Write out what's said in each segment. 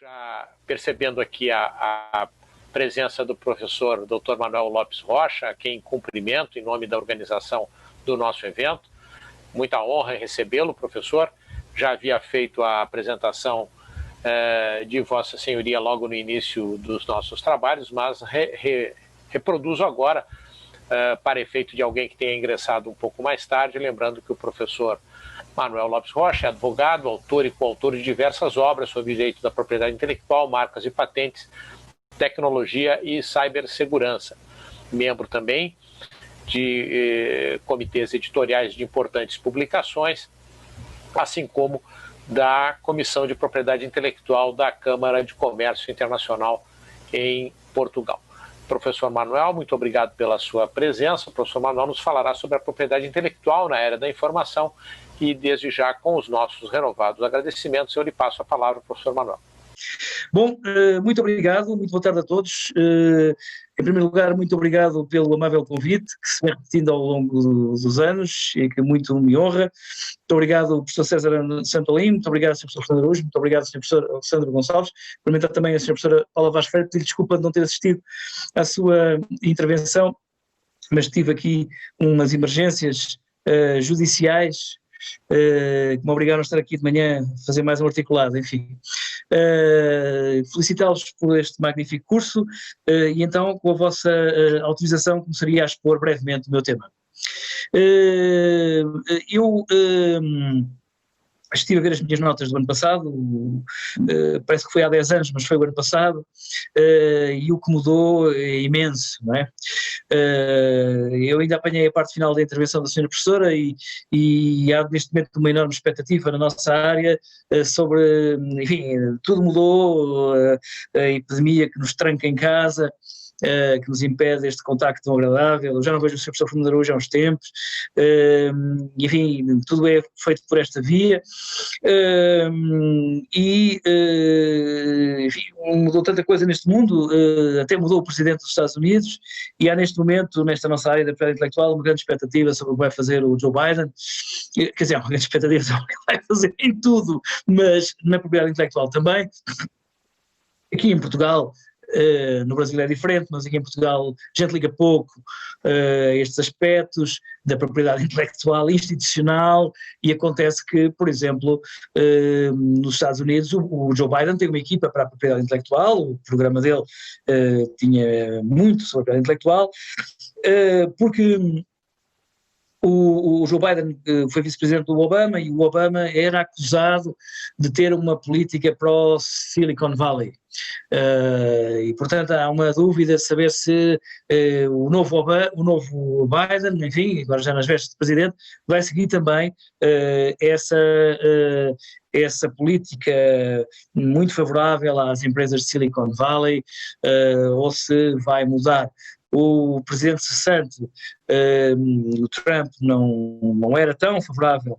Já percebendo aqui a presença do professor Dr. Manuel Lopes Rocha, a quem cumprimento em nome da organização do nosso evento. Muita honra em recebê-lo, professor. Já havia feito a apresentação de Vossa Senhoria logo no início dos nossos trabalhos, mas reproduzo agora para efeito de alguém que tenha ingressado um pouco mais tarde, lembrando que o professor Manuel Lopes Rocha é advogado, autor e coautor de diversas obras sobre direito da propriedade intelectual, marcas e patentes, tecnologia e cibersegurança. Membro também de comitês editoriais de importantes publicações, assim como da Comissão de Propriedade Intelectual da Câmara de Comércio Internacional em Portugal. Professor Manuel, muito obrigado pela sua presença. O professor Manuel nos falará sobre a propriedade intelectual na era da informação e, desde já, com os nossos renovados agradecimentos, eu lhe passo a palavra, professor Manuel. Bom, muito obrigado, muito boa tarde a todos. Em primeiro lugar, muito obrigado pelo amável convite, que se vem repetindo ao longo dos anos e que muito me honra. Muito obrigado, professor César Santolim, muito obrigado, Sr. Professor Fernando Araújo, muito obrigado, Sr. Professor Alexandre Gonçalves. Cumprimentar também a Sra. Professora Paula Vaz Ferreira, pedir desculpa de não ter assistido à sua intervenção, mas tive aqui umas emergências judiciais que me obrigaram a estar aqui de manhã a fazer mais um articulado, enfim. Felicitá-los por este magnífico curso e então, com a vossa autorização, começaria a expor brevemente o meu tema. Eu estive a ver as minhas notas do ano passado, parece que foi há 10 anos, mas foi o ano passado, e o que mudou é imenso, não é? Eu ainda apanhei a parte final da intervenção da senhora professora e há neste momento uma enorme expectativa na nossa área sobre, enfim, tudo mudou, a epidemia que nos tranca em casa, que nos impede este contacto tão agradável. Eu já não vejo o Sr. Professor Fernando Araújo há uns tempos, enfim, tudo é feito por esta via, enfim, mudou tanta coisa neste mundo, até mudou o Presidente dos Estados Unidos, e há neste momento, nesta nossa área da propriedade intelectual, uma grande expectativa sobre o que vai fazer o Joe Biden, quer dizer, uma grande expectativa sobre o que vai fazer em tudo, mas na propriedade intelectual também. Aqui em Portugal, no Brasil é diferente, mas aqui em Portugal a gente liga pouco a estes aspectos da propriedade intelectual institucional, e acontece que, por exemplo, nos Estados Unidos o Joe Biden tem uma equipa para a propriedade intelectual, o programa dele tinha muito sobre a propriedade intelectual, porque o Joe Biden foi vice-presidente do Obama e o Obama era acusado de ter uma política pró-Silicon Valley. E portanto há uma dúvida de saber se o novo Biden, enfim, agora já nas vestes de presidente, vai seguir também essa política muito favorável às empresas de Silicon Valley, ou se vai mudar. O presidente cessante, o Trump, não era tão favorável,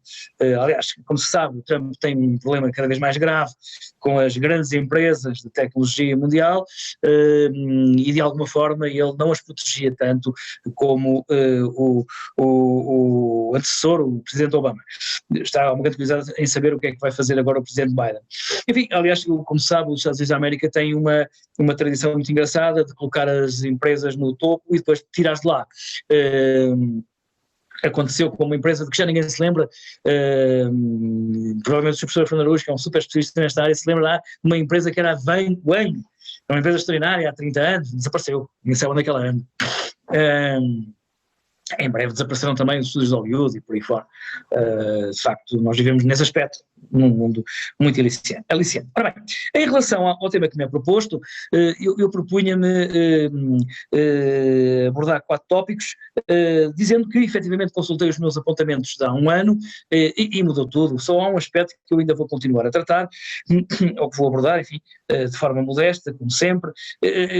aliás, como se sabe, o Trump tem um problema cada vez mais grave com as grandes empresas de tecnologia mundial, e de alguma forma ele não as protegia tanto como o antecessor, o presidente Obama. Está uma grande curiosidade em saber o que é que vai fazer agora o presidente Biden. Enfim, aliás, como se sabe, os Estados Unidos da América têm uma tradição muito engraçada de colocar as empresas no topo e depois tirar de lá. Aconteceu com uma empresa de que já ninguém se lembra, provavelmente o Sr. Professor Fernando Araújo, que é um super especialista nesta área, se lembra lá de uma empresa que era a Wang, uma empresa extraordinária há 30 anos, desapareceu, ninguém sabe onde é que ela anda. Em breve desapareceram também os estúdios de Hollywood e por aí fora. De facto, nós vivemos nesse aspecto num mundo muito aliciante. Ora bem, em relação ao tema que me é proposto, eu propunha-me abordar 4 tópicos, dizendo que efetivamente consultei os meus apontamentos de há um ano e mudou tudo. Só há um aspecto que eu ainda vou continuar a tratar, ou que vou abordar, enfim, de forma modesta, como sempre.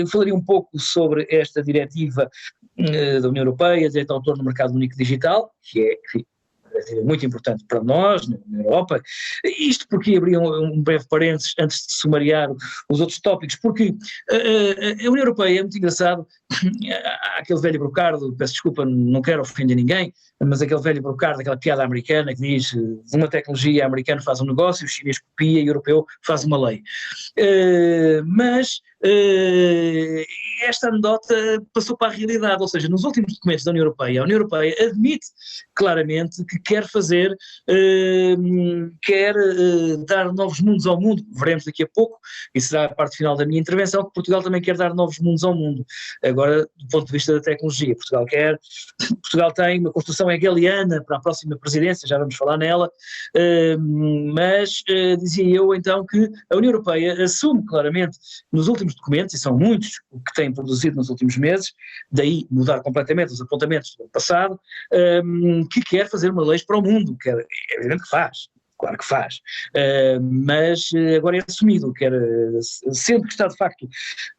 Falaria um pouco sobre esta diretiva da União Europeia, direito de autor no mercado único digital, que é, enfim, muito importante para nós, na Europa. Isto porque abri um breve parênteses antes de sumariar os outros tópicos, porque a União Europeia é muito engraçado, há aquele velho brocardo, peço desculpa, não quero ofender ninguém, mas aquele velho brocardo, aquela piada americana que diz uma tecnologia americana faz um negócio, o chinês copia e o europeu faz uma lei. Mas esta anedota passou para a realidade, ou seja, nos últimos documentos da União Europeia, a União Europeia admite claramente que quer fazer, quer dar novos mundos ao mundo, veremos daqui a pouco, e será a parte final da minha intervenção, que Portugal também quer dar novos mundos ao mundo. Agora, do ponto de vista da tecnologia, Portugal tem uma construção hegeliana para a próxima presidência, já vamos falar nela, mas dizia eu então que a União Europeia assume claramente nos últimos documentos, e são muitos o que tem produzido nos últimos meses, daí mudar completamente os apontamentos do ano passado, que quer fazer uma lei para o mundo, que é evidente que faz. Claro que faz, mas agora é assumido, sendo que está de facto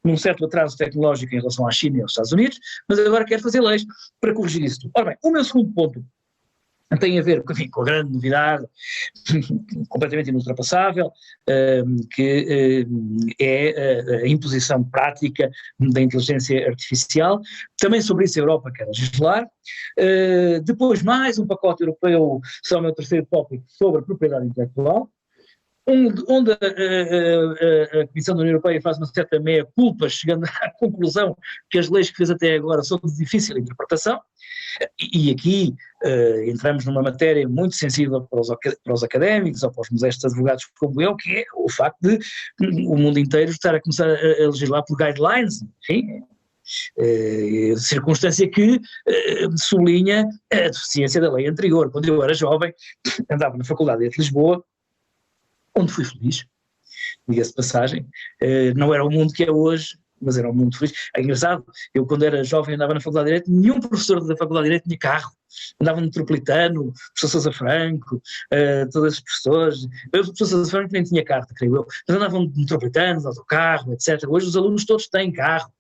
num certo atraso tecnológico em relação à China e aos Estados Unidos, mas agora quer fazer leis para corrigir isso. Ora bem, o meu segundo ponto tem a ver, enfim, com a grande novidade, completamente inultrapassável, que é a imposição prática da inteligência artificial. Também sobre isso a Europa quer legislar. Depois mais um pacote europeu, será o meu terceiro tópico, sobre a propriedade intelectual, onde a Comissão da União Europeia faz uma certa meia-culpa, chegando à conclusão que as leis que fez até agora são de difícil interpretação, e aqui entramos numa matéria muito sensível para os académicos ou para os modestos advogados como eu, que é o facto de o mundo inteiro estar a começar a legislar por guidelines, enfim, circunstância que sublinha a deficiência da lei anterior. Quando eu era jovem, andava na Faculdade de Lisboa, onde fui feliz, diga-se de passagem, não era o mundo que é hoje, mas era um mundo feliz. É engraçado, eu quando era jovem andava na Faculdade de Direito, nenhum professor da Faculdade de Direito tinha carro, andava no Metropolitano, o professor Sousa Franco, todos esses professores, o professor Sousa Franco nem tinha carta, creio eu, mas andavam no Metropolitano, no autocarro, etc. Hoje os alunos todos têm carro,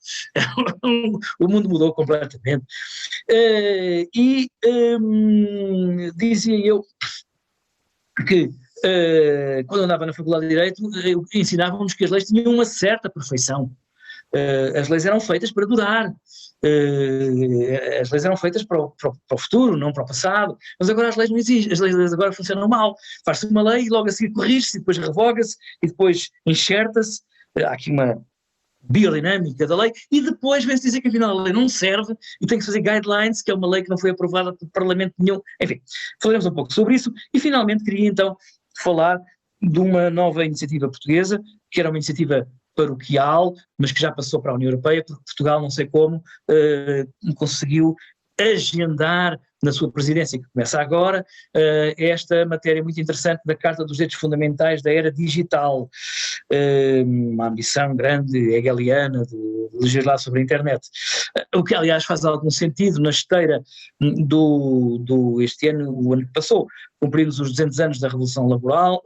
o mundo mudou completamente. Dizia eu que quando andava na Faculdade de Direito, ensinavam-nos que as leis tinham uma certa perfeição. As leis eram feitas para durar, as leis eram feitas para o futuro, não para o passado, mas agora as leis não existem, as leis agora funcionam mal. Faz-se uma lei e logo a seguir corrige-se, depois revoga-se e depois enxerta-se. Há aqui uma biodinâmica da lei, e depois vem-se dizer que afinal a lei não serve e tem que fazer guidelines, que é uma lei que não foi aprovada por Parlamento nenhum. Enfim, falaremos um pouco sobre isso e finalmente queria então falar de uma nova iniciativa portuguesa, que era uma iniciativa paroquial, mas que já passou para a União Europeia, porque Portugal, não sei como, conseguiu agendar na sua presidência, que começa agora, esta matéria muito interessante da Carta dos Direitos Fundamentais da Era Digital, uma ambição grande, hegeliana, de legislar sobre a internet, o que aliás faz algum sentido na esteira este ano, o ano que passou, cumprimos os 200 anos da Revolução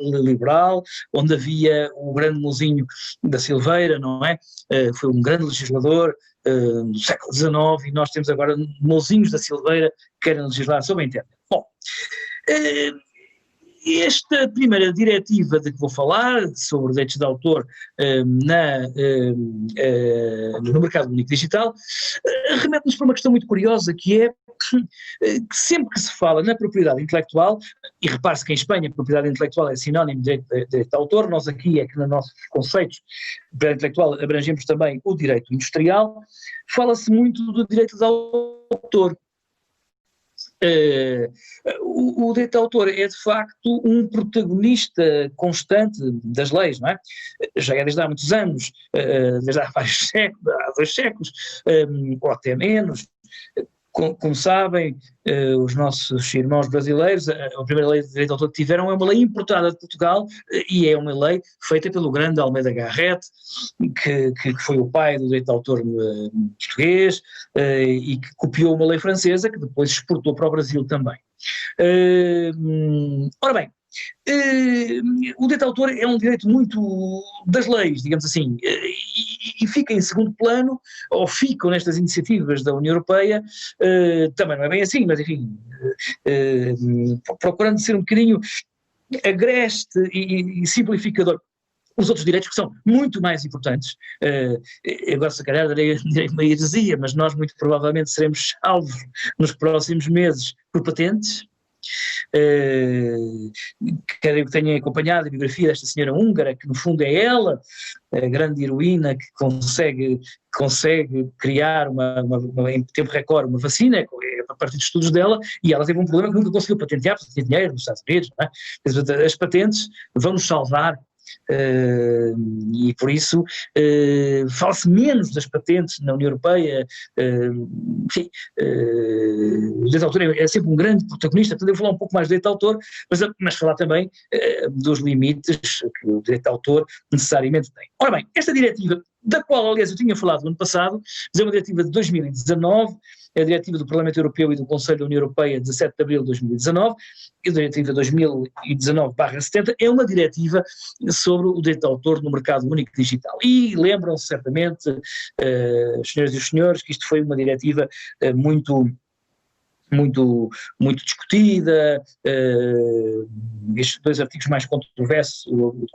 Liberal, onde havia o grande mozinho da Silveira, não é? Foi um grande legislador do século XIX, e nós temos agora mozinhos da Silveira que querem legislar sobre a internet. Bom, esta primeira diretiva de que vou falar, sobre direitos de autor no mercado único digital, remete-nos para uma questão muito curiosa, que é que sempre que se fala na propriedade intelectual, e repare-se que em Espanha a propriedade intelectual é sinónimo de direito de autor, nós aqui é que nos nossos conceitos de propriedade intelectual abrangemos também o direito industrial, fala-se muito do direito de autor. O direito de autor é de facto um protagonista constante das leis, não é? Já é desde há muitos anos, desde há vários séculos, há 2 séculos, ou até menos. Como sabem, os nossos irmãos brasileiros, a primeira lei de direito de autor que tiveram é uma lei importada de Portugal, e é uma lei feita pelo grande Almeida Garrett, que foi o pai do direito de autor português, e que copiou uma lei francesa que depois exportou para o Brasil também. Ora bem, o direito de autor é um direito muito das leis, digamos assim, e fica em segundo plano, ou ficam nestas iniciativas da União Europeia, também não é bem assim, mas enfim, procurando ser um bocadinho agreste e simplificador os outros direitos que são muito mais importantes. Agora se calhar darei uma heresia, mas nós muito provavelmente seremos salvos nos próximos meses por patentes. Quero que tenham acompanhado a biografia desta senhora húngara, que no fundo é ela, a grande heroína que consegue criar em tempo recorde uma vacina, a partir de estudos dela, e ela teve um problema que nunca conseguiu patentear, porque tinha dinheiro nos Estados Unidos, não é? As patentes vão nos salvar. E por isso fala-se menos das patentes na União Europeia. Enfim, o direito de autor é sempre um grande protagonista, portanto eu vou falar um pouco mais do direito de autor, mas falar também dos limites que o direito de autor necessariamente tem. Ora bem, esta diretiva, da qual aliás eu tinha falado no ano passado, mas é uma diretiva de 2019, é a diretiva do Parlamento Europeu e do Conselho da União Europeia de 17 de abril de 2019, e a diretiva 2019/70 é uma diretiva sobre o direito de autor no mercado único digital. E lembram-se certamente, as senhoras e os senhores, que isto foi uma diretiva muito discutida, estes dois artigos mais controversos, o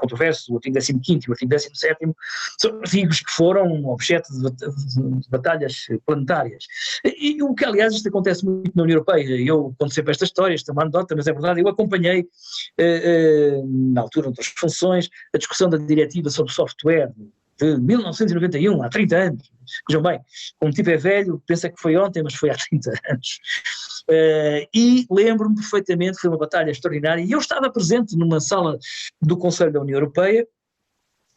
artigo 15º e o artigo 17º, são artigos que foram objeto de batalhas planetárias. E o que, aliás, isto acontece muito na União Europeia. Eu conto sempre esta história, esta é uma anedota, mas é verdade, eu acompanhei, na altura, outras funções, a discussão da diretiva sobre software, de 1991, há 30 anos. Vejam bem, como tipo é velho, pensa que foi ontem, mas foi há 30 anos. E lembro-me perfeitamente que foi uma batalha extraordinária, e eu estava presente numa sala do Conselho da União Europeia,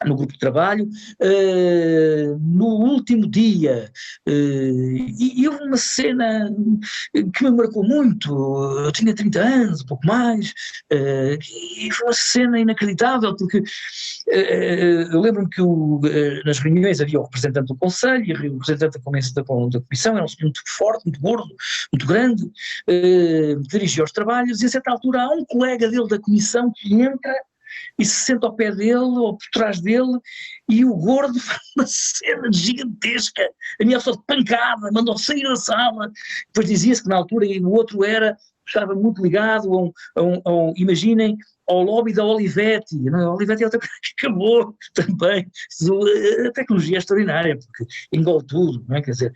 no grupo de trabalho, no último dia, e houve uma cena que me marcou muito. Eu tinha 30 anos, um pouco mais, e foi uma cena inacreditável, porque eu lembro-me que nas reuniões havia o representante do Conselho e o representante da Comissão, era um senhor muito forte, muito gordo, muito grande, que dirigia os trabalhos, e a certa altura há um colega dele da Comissão que entra e se senta ao pé dele ou por trás dele, e o gordo faz uma cena gigantesca, ameaçou de pancada, mandou sair da sala. Depois dizia-se que na altura o outro estava muito ligado imaginem, ao lobby da Olivetti. A Olivetti é outra coisa que acabou também. A tecnologia é extraordinária, porque engole tudo, não é? Quer dizer,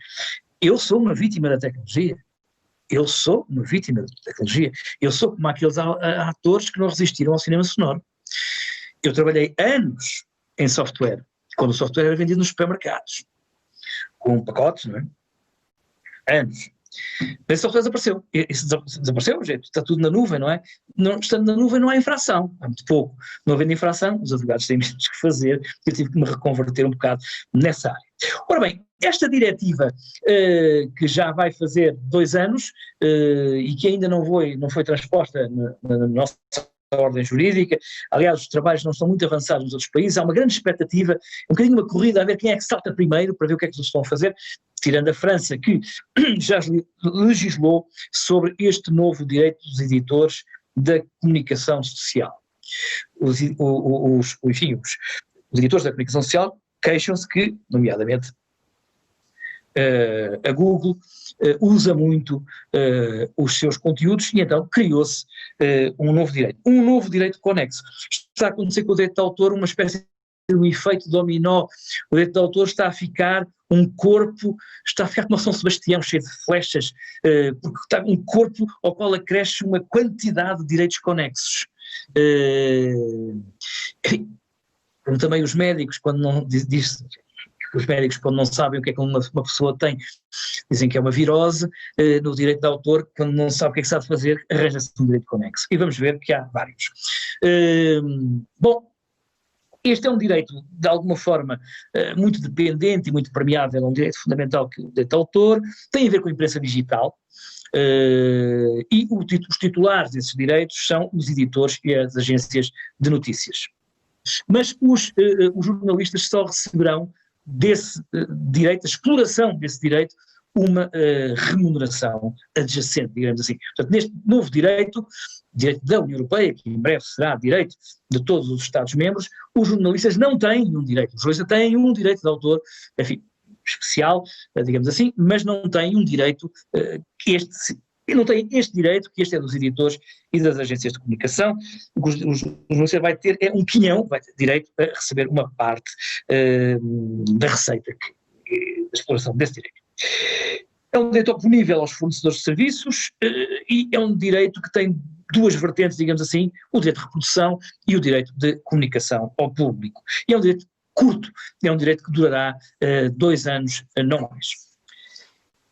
eu sou uma vítima da tecnologia. Eu sou uma vítima da tecnologia. Eu sou como aqueles atores que não resistiram ao cinema sonoro. Eu trabalhei anos em software, quando o software era vendido nos supermercados, com pacotes, não é? Anos. Mas esse software desapareceu. Isso desapareceu, gente, está tudo na nuvem, não é? Estando na nuvem não há infração, há muito pouco. Não havendo infração, os advogados têm menos que fazer, eu tive que me reconverter um bocado nessa área. Ora bem, esta diretiva, que já vai fazer 2 anos, e que ainda não foi transposta na nossa ordem jurídica, aliás os trabalhos não estão muito avançados nos outros países, há uma grande expectativa, um bocadinho uma corrida a ver quem é que salta primeiro para ver o que é que eles estão a fazer, tirando a França, que já legislou sobre este novo direito dos editores da comunicação social. Os editores da comunicação social queixam-se que, nomeadamente, a Google usa muito os seus conteúdos, e então criou-se um novo direito conexo. Está a acontecer com o direito de autor uma espécie de um efeito dominó. O direito de autor está a ficar como São Sebastião, cheio de flechas, porque está um corpo ao qual acresce uma quantidade de direitos conexos. Como também os médicos, quando não os médicos, quando não sabem o que é que uma pessoa tem, dizem que é uma virose. No direito de autor, quando não sabe o que é que sabe fazer, arranja-se um direito conexo. E vamos ver que há vários. Bom, este é um direito, de alguma forma, muito dependente e muito permeável, é um direito fundamental que o direito de autor, tem a ver com a imprensa digital, e os titulares desses direitos são os editores e as agências de notícias. Mas os jornalistas só receberão desse direito, a exploração desse direito, uma remuneração adjacente, digamos assim. Portanto, neste novo direito da União Europeia, que em breve será direito de todos os Estados-membros, os jornalistas não têm um direito. Os jornalistas têm um direito de autor, enfim, especial, digamos assim, mas não têm um direito, e não têm este direito, que este é dos editores e das agências de comunicação. O que o jornalista vai ter é um quinhão, vai ter direito a receber uma parte da receita da exploração desse direito. É um direito oponível aos fornecedores de serviços e é um direito que tem duas vertentes, digamos assim, o direito de reprodução e o direito de comunicação ao público. E é um direito curto, é um direito que durará 2 anos, não mais.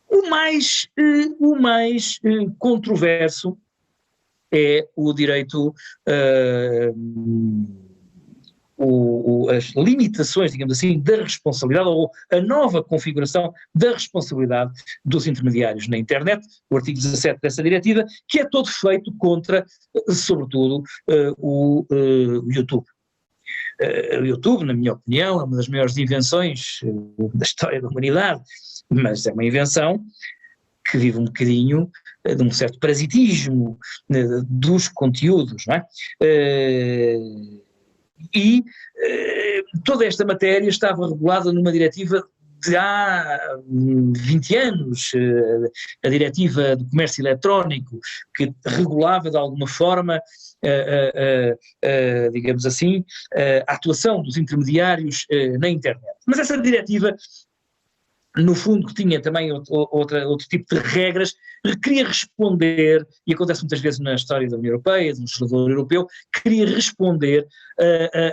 O mais controverso é o direito, as limitações, digamos assim, da responsabilidade, ou a nova configuração da responsabilidade dos intermediários na internet, o artigo 17 dessa diretiva, que é todo feito contra, sobretudo, o YouTube. O YouTube, na minha opinião, é uma das maiores invenções da história da humanidade, mas é uma invenção que vive um bocadinho de um certo parasitismo dos conteúdos, não é? E toda esta matéria estava regulada numa diretiva de há 20 anos, a diretiva do comércio eletrónico, que regulava de alguma forma, digamos assim, a atuação dos intermediários na internet. Mas essa diretiva, no fundo, tinha também outro tipo de regras, queria responder, e acontece muitas vezes na história da União Europeia, do legislador europeu, queria responder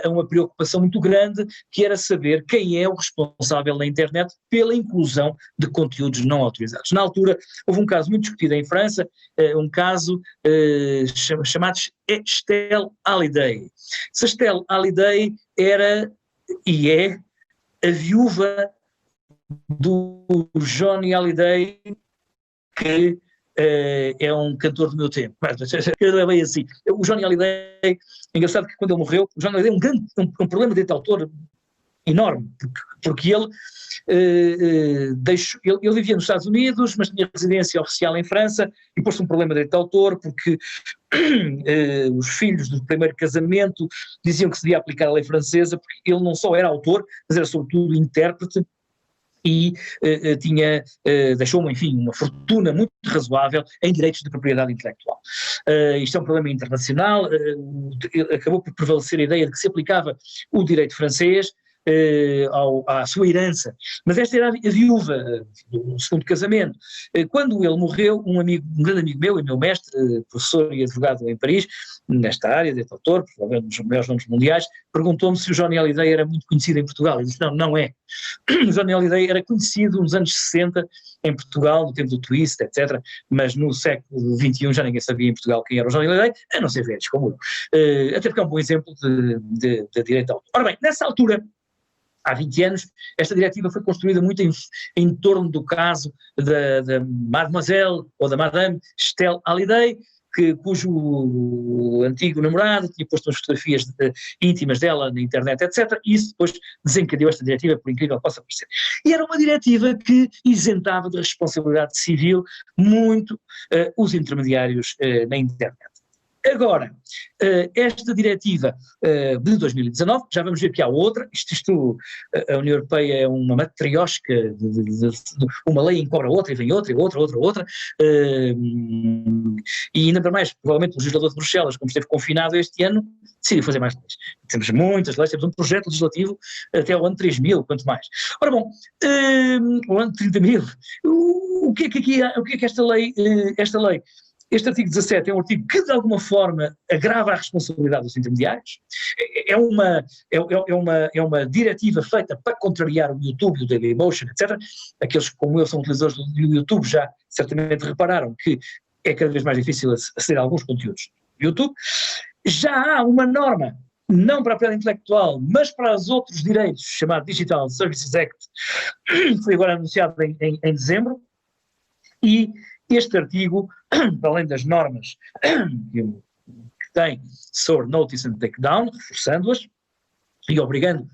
a uma preocupação muito grande, que era saber quem é o responsável na internet pela inclusão de conteúdos não autorizados. Na altura, houve um caso muito discutido em França, um caso chamado Estelle Hallyday. Estelle Hallyday era e é a viúva do Johnny Hallyday, que é um cantor do meu tempo. É bem assim. O Johnny Hallyday, engraçado que quando ele morreu, o Johnny Hallyday é um problema de direito de autor enorme, porque ele ele vivia nos Estados Unidos, mas tinha residência oficial em França, e pôs-se um problema de direito de autor, porque os filhos do primeiro casamento diziam que se devia aplicar a lei francesa, porque ele não só era autor, mas era sobretudo intérprete, e deixou-me, enfim, uma fortuna muito razoável em direitos de propriedade intelectual. Isto é um problema internacional, acabou por prevalecer a ideia de que se aplicava o direito francês à sua herança, mas esta era a viúva do segundo casamento. Quando ele morreu, um grande amigo meu e meu mestre, professor e advogado em Paris, nesta área de autor, provavelmente um dos maiores nomes mundiais, perguntou-me se o Johnny Hallyday era muito conhecido em Portugal. Eu disse, não é. O Johnny Hallyday era conhecido nos anos 60 em Portugal, no tempo do Twist, etc., mas no século XXI já ninguém sabia em Portugal quem era o Johnny Hallyday, a não ser velhos como eu. Até porque é um bom exemplo de direito de autor. Ora bem, nessa altura, há 20 anos, esta diretiva foi construída muito em torno do caso da Mademoiselle ou da Madame Estelle Hallyday, cujo antigo namorado tinha posto umas fotografias íntimas dela na internet, etc. E isso depois desencadeou esta diretiva, por incrível que possa parecer. E era uma diretiva que isentava de responsabilidade civil muito os intermediários na internet. Agora, esta diretiva de 2019, já vamos ver que há outra, a União Europeia é uma matriosca, uma lei encobra outra, e vem outra, e ainda para mais, provavelmente o legislador de Bruxelas, como esteve confinado este ano, decidiu fazer mais leis. Temos muitas leis, temos um projeto legislativo até ao ano 3000, quanto mais. Ora bom, o ano 30.000, o que é que esta lei, este artigo 17 é um artigo que de alguma forma agrava a responsabilidade dos intermediários, é uma diretiva feita para contrariar o YouTube, o Dailymotion, etc. Aqueles como eu são utilizadores do YouTube já certamente repararam que é cada vez mais difícil aceder a alguns conteúdos do YouTube. Já há uma norma, não para a propriedade intelectual, mas para os outros direitos, chamado Digital Services Act, que foi agora anunciado em dezembro, e este artigo, para além das normas que tem sobre Notice and Takedown, reforçando-as e obrigando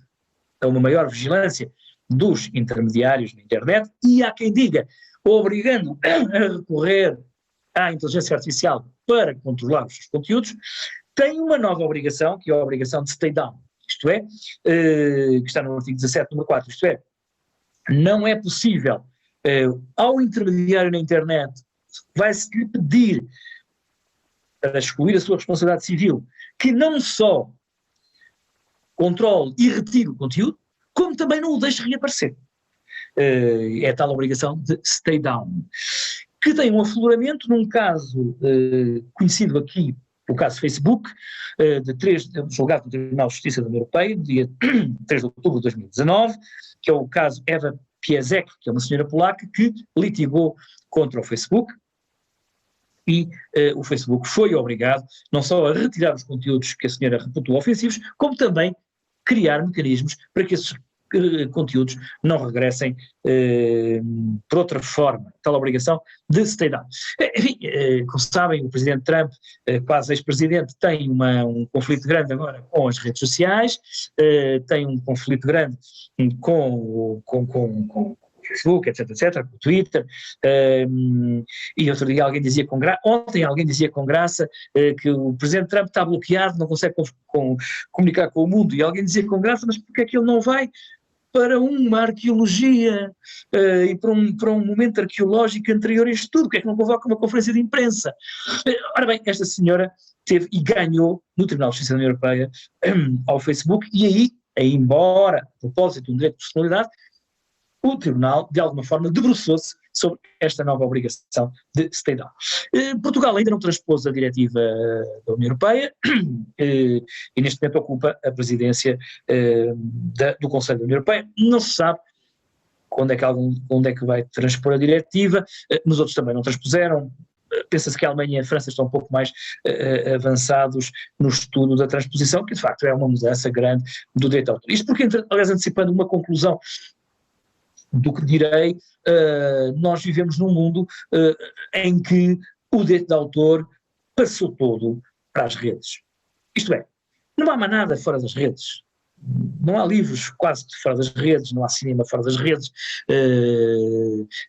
a uma maior vigilância dos intermediários na internet, e há quem diga, obrigando a recorrer à inteligência artificial para controlar os seus conteúdos, tem uma nova obrigação, que é a obrigação de stay down, isto é, que está no artigo 17, número 4, isto é, não é possível ao intermediário na internet vai-se-lhe pedir, para excluir a sua responsabilidade civil, que não só controle e retire o conteúdo, como também não o deixe reaparecer. É a tal obrigação de stay down, que tem um afloramento num caso conhecido aqui, o caso Facebook, julgado no Tribunal de Justiça da União Europeia, dia 3 de outubro de 2019, que é o caso Eva Piasek, que é uma senhora polaca que litigou contra o Facebook, e o Facebook foi obrigado não só a retirar os conteúdos que a senhora reputou ofensivos, como também criar mecanismos para que esses conteúdos não regressem por outra forma, tal obrigação de stay down. Enfim, como sabem, o presidente Trump, quase ex-presidente, tem um conflito grande agora com as redes sociais, tem um conflito grande com o Facebook, etc, com o Twitter, e outro dia ontem alguém dizia com graça que o presidente Trump está bloqueado, não consegue comunicar com o mundo, e alguém dizia com graça, mas porque é que ele não vai para uma arqueologia e para um momento arqueológico anterior a isto tudo? Porque é que não convoca uma conferência de imprensa? Ora bem, esta senhora teve e ganhou no Tribunal de Justiça da União Europeia ao Facebook, e aí, embora a propósito de um direito de personalidade, o Tribunal, de alguma forma, debruçou-se sobre esta nova obrigação de stay down. Portugal ainda não transpôs a diretiva da União Europeia e neste momento ocupa a presidência do Conselho da União Europeia. Não se sabe onde é que vai transpor a diretiva, nos outros também não transpuseram. Pensa-se que a Alemanha e a França estão um pouco mais avançados no estudo da transposição, que de facto é uma mudança grande do direito ao autor. Isto porque, aliás, antecipando uma conclusão do que direi, nós vivemos num mundo em que o direito de autor passou todo para as redes. Isto é, não há mais nada fora das redes. Não há livros quase fora das redes, não há cinema fora das redes,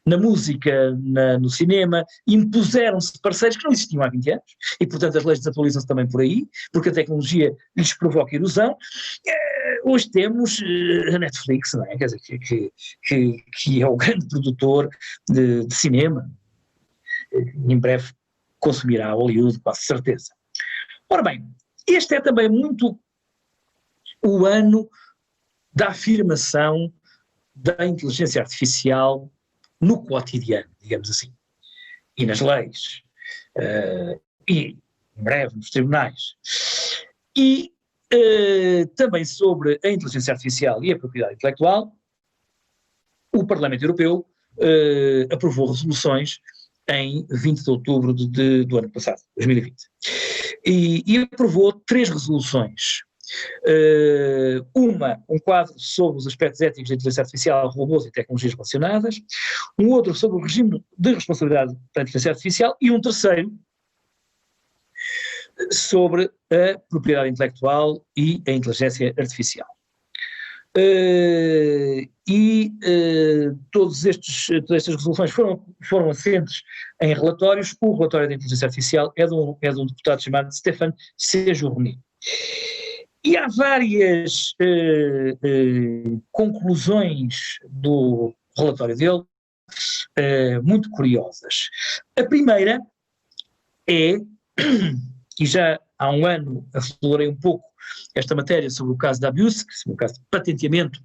na música, no cinema, impuseram-se parceiros que não existiam há 20 anos, e portanto as leis desatualizam-se também por aí, porque a tecnologia lhes provoca erosão. Hoje temos a Netflix, não é? Quer dizer, que é o grande produtor de cinema, em breve consumirá Hollywood, com certeza. Ora bem, este é também muito o ano da afirmação da inteligência artificial no cotidiano, digamos assim, e nas leis, e em breve nos tribunais. E também sobre a inteligência artificial e a propriedade intelectual, o Parlamento Europeu aprovou resoluções em 20 de outubro do ano passado, 2020, e aprovou 3 resoluções. Um quadro sobre os aspectos éticos da inteligência artificial, robôs e tecnologias relacionadas, um outro sobre o regime de responsabilidade da inteligência artificial e um terceiro sobre a propriedade intelectual e a inteligência artificial. Todas estas resoluções foram assentes em relatórios. O relatório da inteligência artificial é de um deputado chamado Stéphane Séjourné. E há várias conclusões do relatório dele, muito curiosas. A primeira é, e já há um ano aflorei um pouco esta matéria sobre o caso da Abuse, sobre o caso de patenteamento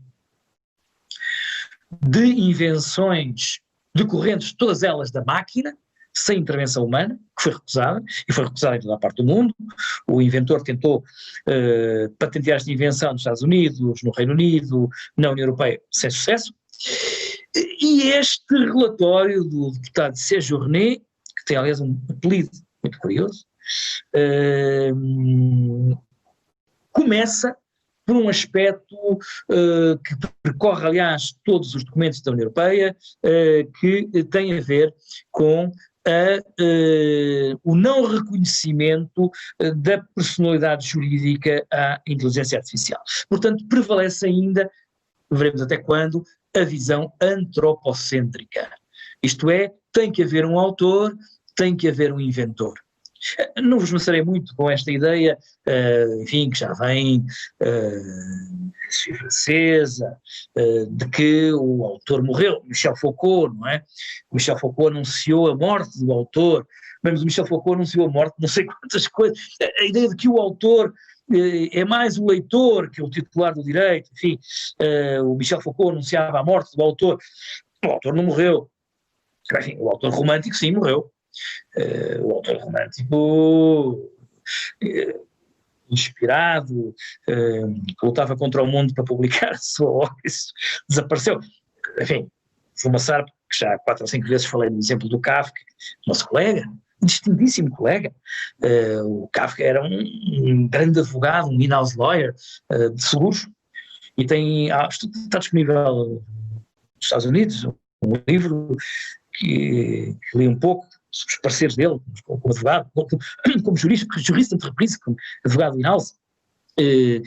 de invenções decorrentes, todas elas da máquina, sem intervenção humana, que foi recusada, e foi recusada em toda a parte do mundo. O inventor tentou patentear esta invenção nos Estados Unidos, no Reino Unido, na União Europeia, sem sucesso. E este relatório do deputado Séjourné, que tem aliás um apelido muito curioso, começa por um aspecto que percorre, aliás, todos os documentos da União Europeia, que tem a ver com o não reconhecimento da personalidade jurídica à inteligência artificial. Portanto, prevalece ainda, veremos até quando, a visão antropocêntrica. Isto é, tem que haver um autor, tem que haver um inventor. Não vos maçarei muito com esta ideia, enfim, que já vem francesa, de que o autor morreu, Michel Foucault, não é? Michel Foucault anunciou a morte do autor, mas o Michel Foucault anunciou a morte de não sei quantas coisas, a ideia de que o autor é mais o leitor que o titular do direito, enfim, o Michel Foucault anunciava a morte do autor, o autor não morreu, enfim, o autor romântico sim morreu. O autor romântico inspirado, que lutava contra o mundo para publicar a sua obra, isso desapareceu. Enfim, vou maçar, porque já 4 ou 5 vezes falei no exemplo do Kafka, nosso colega, um distinguíssimo colega. O Kafka era um grande advogado, um in-house lawyer de seguros, e está disponível nos Estados Unidos um livro que li um pouco, os parceiros dele, como advogado, como jurista de reprise, como advogado in-house, que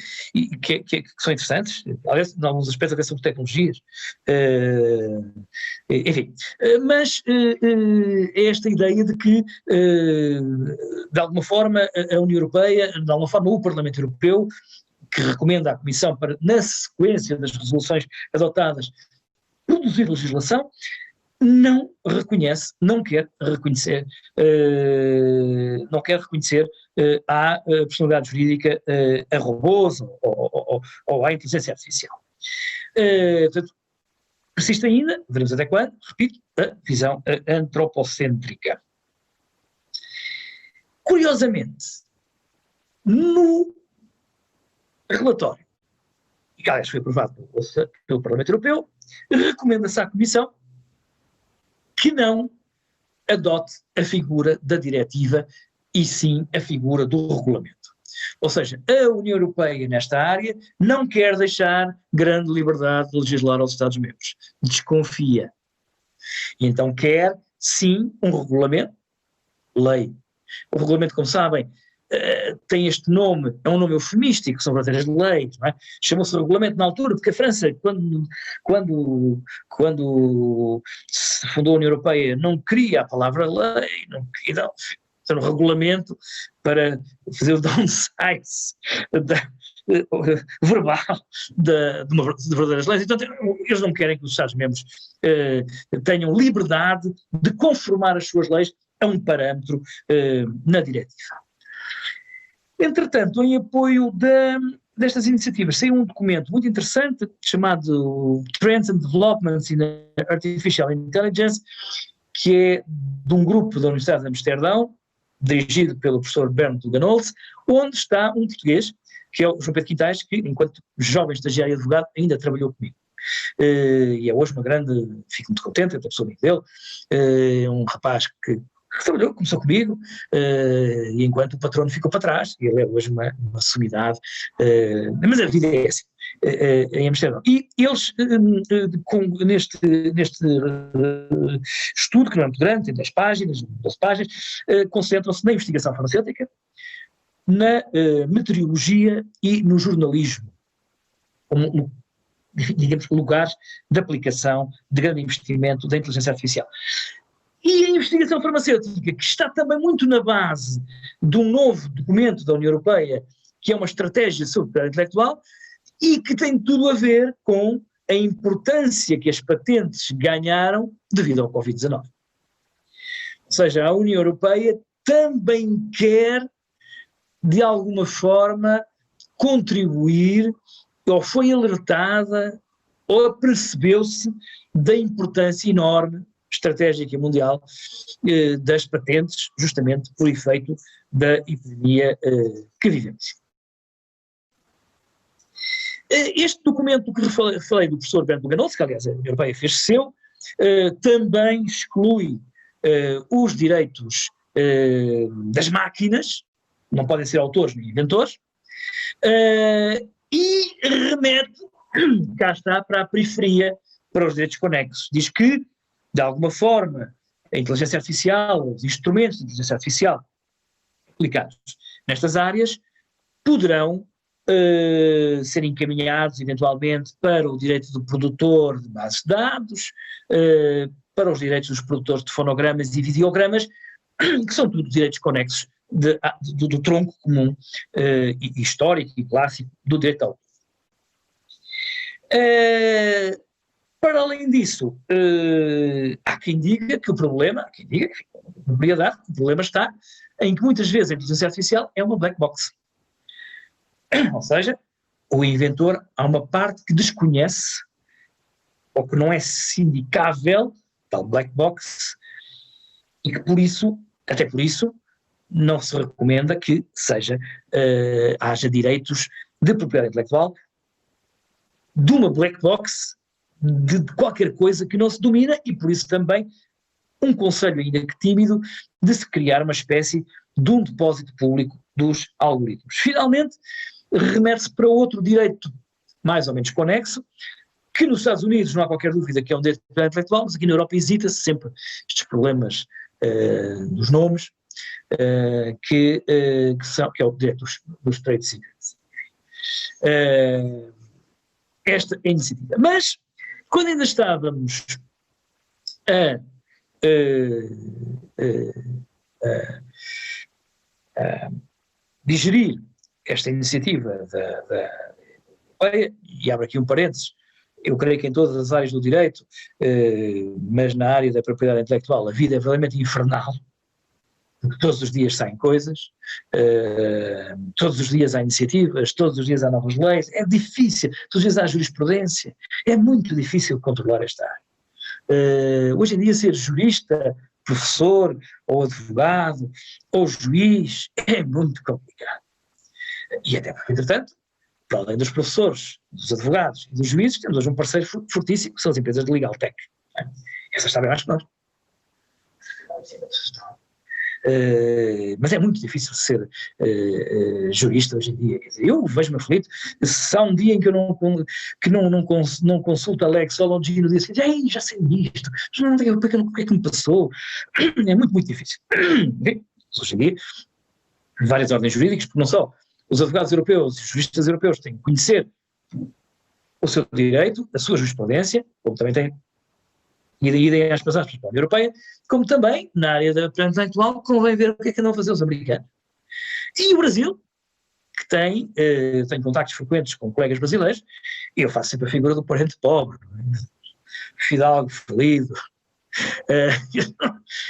são interessantes, aliás, em alguns aspectos até sobre tecnologias, enfim, mas é esta ideia de que, de alguma forma, a União Europeia, de alguma forma o Parlamento Europeu, que recomenda à Comissão para, na sequência das resoluções adotadas, produzir legislação, não reconhece, não quer reconhecer à personalidade jurídica a robôs ou à inteligência artificial. Portanto, persiste ainda, veremos até quando, repito, a visão antropocêntrica. Curiosamente, no relatório, que aliás foi aprovado pelo Parlamento Europeu, recomenda-se à Comissão que não adote a figura da diretiva e sim a figura do regulamento. Ou seja, a União Europeia nesta área não quer deixar grande liberdade de legislar aos Estados-membros. Desconfia. E então quer, sim, um regulamento, lei. O regulamento, como sabem, tem este nome, é um nome eufemístico, são verdadeiras leis, não é? Chamou-se regulamento na altura, porque a França, quando se fundou a União Europeia, não queria a palavra lei, não queria, era um regulamento para fazer o downsize verbal de verdadeiras leis. Então, eles não querem que os Estados-membros tenham liberdade de conformar as suas leis a um parâmetro na diretiva. Entretanto, em apoio destas iniciativas, saiu um documento muito interessante chamado Trends and Developments in Artificial Intelligence, que é de um grupo da Universidade de Amsterdão, dirigido pelo professor Bernd Luganholz, onde está um português, que é o João Pedro Quintais, que enquanto jovem estagiário e advogado ainda trabalhou comigo. E é hoje fico muito contente, até pessoa amigo dele, um rapaz que trabalhou, começou comigo, e enquanto o patrono ficou para trás, e ele é hoje uma sumidade, mas a vida é assim, em Amsterdão. E eles, neste estudo, que não é muito grande, tem 10 páginas, 12 páginas, concentram-se na investigação farmacêutica, na meteorologia e no jornalismo, como, digamos, lugares de aplicação de grande investimento da inteligência artificial. E a investigação farmacêutica, que está também muito na base de um novo documento da União Europeia, que é uma estratégia sobre propriedade intelectual, e que tem tudo a ver com a importância que as patentes ganharam devido ao Covid-19. Ou seja, a União Europeia também quer, de alguma forma, contribuir, ou foi alertada, ou apercebeu-se da importância enorme estratégica mundial das patentes, justamente por efeito da epidemia que vivemos. Este documento que falei do professor Bernd Luganholz, que aliás a União Europeia fez seu, também exclui os direitos das máquinas, não podem ser autores nem inventores, e remete, cá está, para a periferia, para os direitos conexos. Diz que, de alguma forma, a inteligência artificial, os instrumentos de inteligência artificial aplicados nestas áreas poderão ser encaminhados eventualmente para o direito do produtor de bases de dados, para os direitos dos produtores de fonogramas e videogramas, que são tudo direitos conexos do tronco comum histórico e clássico do direito ao Para além disso, há quem diga que o problema, o problema está em que muitas vezes a inteligência artificial é uma black box. Ou seja, o inventor, há uma parte que desconhece ou que não é sindicável, tal black box, e que até por isso, não se recomenda que haja direitos de propriedade intelectual de uma black box de qualquer coisa que não se domina, e por isso também um conselho ainda que tímido de se criar uma espécie de um depósito público dos algoritmos. Finalmente, remete-se para outro direito mais ou menos conexo, que nos Estados Unidos não há qualquer dúvida que é um direito de propriedade intelectual, mas aqui na Europa hesita-se sempre estes problemas dos nomes, que é o direito dos trade secrets. Esta é a iniciativa. Mas, quando ainda estávamos a digerir esta iniciativa da e abro aqui um parênteses, eu creio que em todas as áreas do direito, mas na área da propriedade intelectual, a vida é verdadeiramente infernal, porque todos os dias saem coisas, todos os dias há iniciativas, todos os dias há novas leis, é difícil, todos os dias há jurisprudência, é muito difícil controlar esta área. Hoje em dia ser jurista, professor, ou advogado, ou juiz, é muito complicado. E até porque, entretanto, para além dos professores, dos advogados e dos juízes, temos hoje um parceiro fortíssimo, que são as empresas de legal tech. Essas sabem mais que nós. Mas é muito difícil ser jurista hoje em dia. Quer dizer, eu vejo-me aflito se há um dia em que eu não consulto a Lexology e no dia seguinte, já sei isto, o que é que me passou? É muito, muito difícil. Hoje em dia, várias ordens jurídicas, porque não só os advogados europeus e os juristas europeus têm que conhecer o seu direito, a sua jurisprudência, como também têm idem às passagens para a União Europeia, como também, na área da propriedade intelectual, convém ver o que é que andam a fazer os americanos. E o Brasil, que tem contactos frequentes com colegas brasileiros, e eu faço sempre a figura do parente pobre, fidalgo, falido.